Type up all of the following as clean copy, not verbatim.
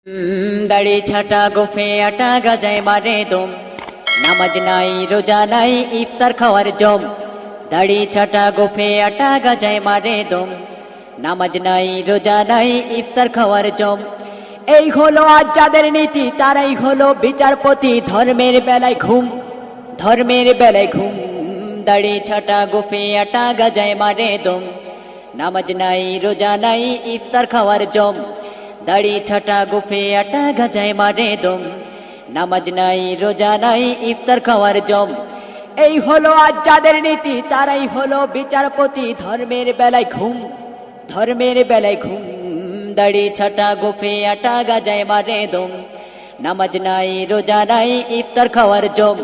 দাড়ি ছাটা গোফে আটা গাজায় মারে দম, নামাজ নাই রোজা নাই ইফতার খাওয়ার জম। দাড়ি ছাটা গোফে আটা গাজায় মারে দম, নামাজ নাই রোজা নাই ইফতার খাওয়ার জম। এই হলো আজ যাদের নীতি, তারাই হলো বিচারপতি। ধর্মের বেলায় ঘুম, ধর্মের বেলায় ঘুম। দাড়ি ছাটা গোফে আটা গাজায় মারে দম, নামাজ নাই রোজা নাই ইফতার খাওয়ার জম। দাড়ি ছাটা গোফে আটা গাজায় মারে দম, নামাজ নাই রোজা নাই ইফতার খাওয়ার জম। এই হলো আজ যাদের নীতি, তারাই হলো বিচারপতি। ধর্মের বেলায় ঘুম, ধর্মের বেলায় ঘুম। দাড়ি ছাটা গোফে আটা গাজায় মারে দম, নামাজ নাই রোজা নাই ইফতার খাওয়ার জম।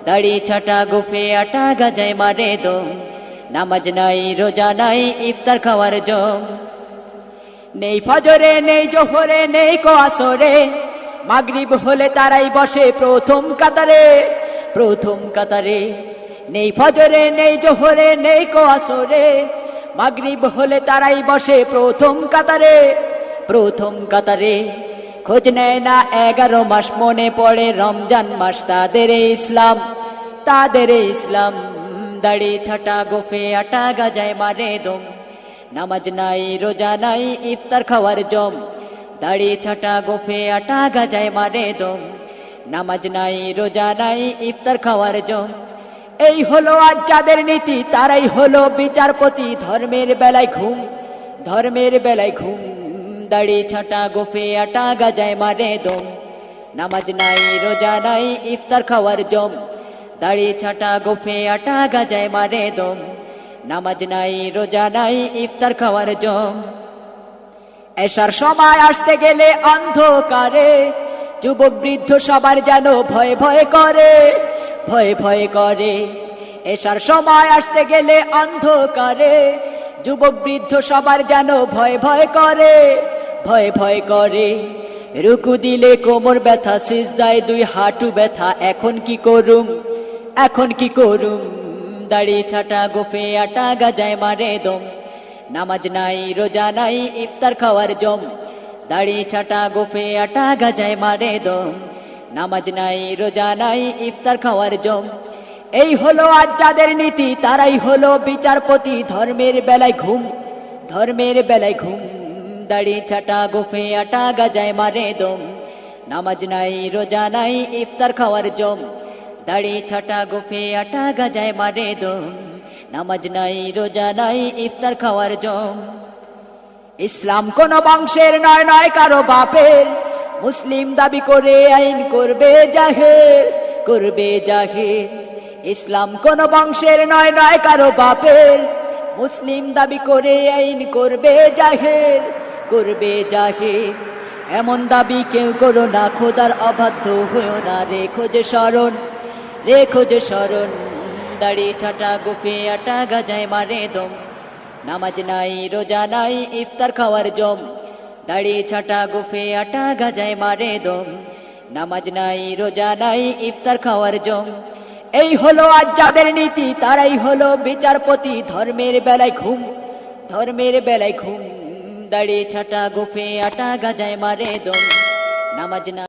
দাড়ি ছাটা গোফে আটা গাজায় মারে দম, নামাজ নাই রোজা নাই ইফতার খাওয়ার জম। নেই ফজরে নেই জোহরে নেই কো আসরে, মাগরিব হলে তারাই বসে প্রথম কাতারে, প্রথম কাতারে। নেই ফজরে নেই জোহরে নেই কো আসরে, মাগরিব হলে তারাই বসে প্রথম কাতারে, প্রথম কাতারে। খোঁজ নেয় না 11 মাস, মনে পড়ে রমজান মাস। তাদের ইসলাম, তাদের ইসলাম। দাড়ি ছাটা গোফে আটা গাজায় মারে দম, নামাজ নাই রোজা নাই ইফতার খাওয়ার জম। দাড়ি ছাটা গোফে আটা গাজায় মারে দম, নামাজ নাই রোজা নাই ইফতার খাওয়ার জম। এই হলো আজ যাদের নীতি, তারাই হলো বিচারপতি। ধর্মের বেলায় ঘুম, ধর্মের বেলায় ঘুম। দাড়ি ছাটা গোফে আটা গাজায় মারে দম, নামাজ নাই রোজা নাই ইফতার খাওয়ার জম। দাড়ি ছাটা গোফে আটা গাজায় মারে দম, নামাজ নাই রোজা নাই ইফতার খাওয়ার জম। এশার সময় আসতে গেলে অন্ধকারে, যুবক বৃদ্ধ সবার যেন ভয় ভয় করে, ভয় ভয় করে। এশার সময় আসতে গেলে অন্ধকারে, যুবক বৃদ্ধ সবার যেন ভয় ভয় করে, ভয় ভয় করে। রুকু দিলে কোমর ব্যথা, সিজদায় 2 হাঁটু ব্যথা। এখন কি করুম, এখন কি করুম। দাড়ি ছাটা গোফে আটা গাজায় মারে দম, নামাজ নাই রোজা নাই ইফতার খাওয়ার জম। দাড়ি ছাটা গোফে আটা গাজায় মারে দম, নামাজ নাই রোজা নাই ইফতার খাওয়ার জম। এই হলো আজ যাদের নীতি, তারাই হলো বিচারপতি। ধর্মের বেলায় ঘুম, ধর্মের বেলায় ঘুম। দাড়ি ছাটা গোফে আটা গাজায় মারে দম, নামাজ নাই রোজা নাই ইফতার খাওয়ার জম। দাড়ি ছাটা গোফে আটা গাজায় মারে দম, নামাজ নাই রোজা নাই ইফতার খাওয়ার জম। ইসলাম কোন বংশের নয়, নয় কারো বাপের। মুসলিম দাবি করে আইন করবে জাহের, করবে জাহের। ইসলাম কোন বংশের নয়, নয় কারো বাপের। মুসলিম দাবি করে আইন করবে জাহের, করবে জাহের। এমন দাবি কেউ করো না, খোদার অবাধ্য হয়েও না। রেখো যে স্মরণ, রেখো যে স্মরণ। দাড়ি ছাটা গোফে আটা গাজায় মারে দম, নামাজ নাই রোজা নাই ইফতার খাওয়ার জম। দাড়ি ছাটা গোফে আটা গাজায় মারে দম, নামাজ নাই রোজা নাই ইফতার খাওয়ার জম। এই হলো আজ যাদের নীতি, তারাই হলো বিচারপতি। ধর্মের বেলায় ঘুম, ধর্মের বেলায় ঘুম। দাড়ি ছাটা গোফে আটা গাজায় মারে দম, নামাজ নাই।